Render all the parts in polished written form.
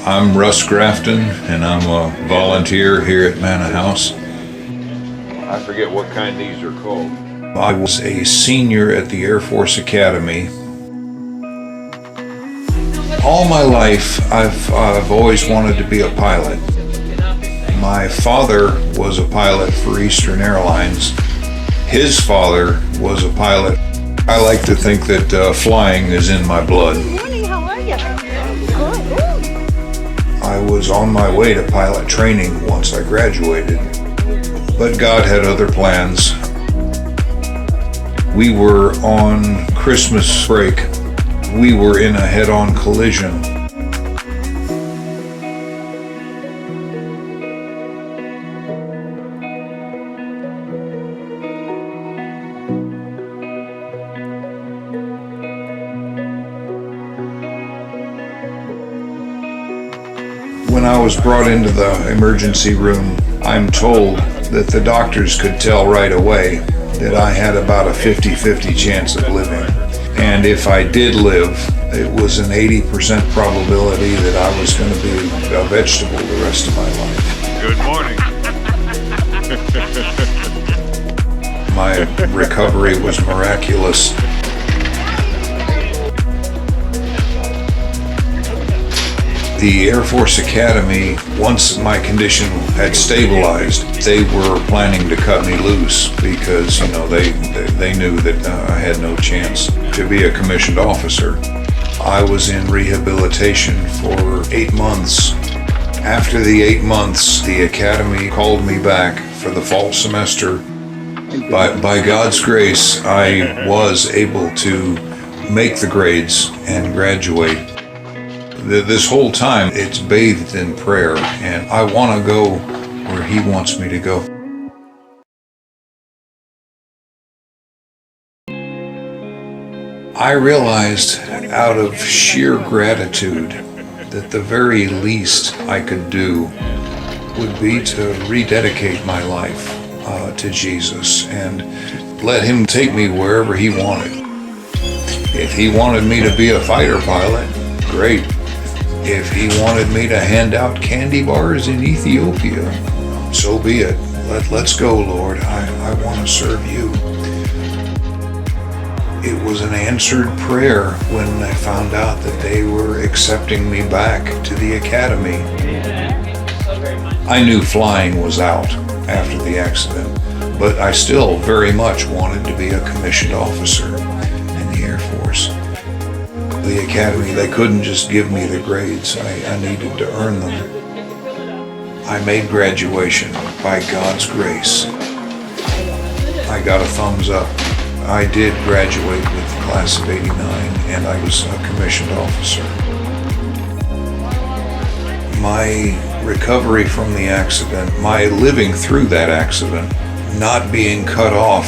I'm Russ Grafton, and I'm a volunteer here at Manna House. I forget what kind these are called. I was a senior at the Air Force Academy. All my life, I've always wanted to be a pilot. My father was a pilot for Eastern Airlines. His father was a pilot. I like to think that flying is in my blood. Good morning, how are you? Good. I was on my way to pilot training once I graduated, but God had other plans. We were on Christmas break. We were in a head-on collision. When I was brought into the emergency room, I'm told that the doctors could tell right away that I had about a 50-50 chance of living. And if I did live, it was an 80% probability that I was going to be a vegetable the rest of my life. Good morning. My recovery was miraculous. The Air Force Academy, once my condition had stabilized, they were planning to cut me loose because, they knew that I had no chance to be a commissioned officer. I was in rehabilitation for 8 months. After the 8 months, the Academy called me back for the fall semester. By God's grace, I was able to make the grades and graduate. This whole time, it's bathed in prayer, and I want to go where He wants me to go. I realized out of sheer gratitude that the very least I could do would be to rededicate my life to Jesus and let Him take me wherever He wanted. If He wanted me to be a fighter pilot, great. If He wanted me to hand out candy bars in Ethiopia, so be it. Let's go, Lord. I want to serve You. It was an answered prayer when I found out that they were accepting me back to the academy. I knew flying was out after the accident, but I still very much wanted to be a commissioned officer in the Air Force. The academy, they couldn't just give me the grades. I needed to earn them. I made graduation by God's grace. I got a thumbs up. I did graduate with the class of '89, and I was a commissioned officer. My recovery from the accident, my living through that accident, not being cut off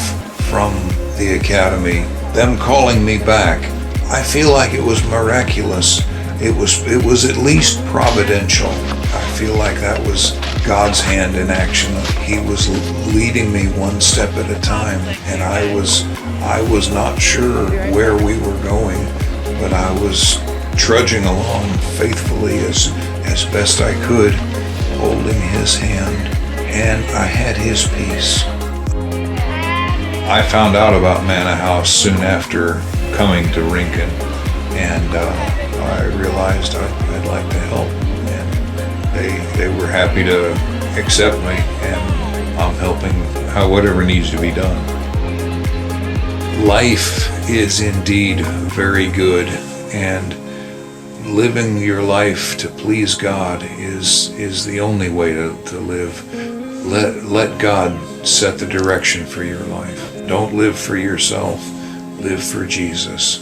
from the academy, them calling me back, I feel like it was miraculous. It was at least providential. I feel like that was God's hand in action. He was leading me one step at a time, and I was not sure where we were going, but I was trudging along faithfully as best I could, holding His hand, and I had His peace. I found out about Manna House soon after coming to Rincon, and I realized I'd like to help, and they were happy to accept me, and I'm helping whatever needs to be done. Life is indeed very good, and living your life to please God is the only way to live. Let God set the direction for your life. Don't live for yourself, live for Jesus.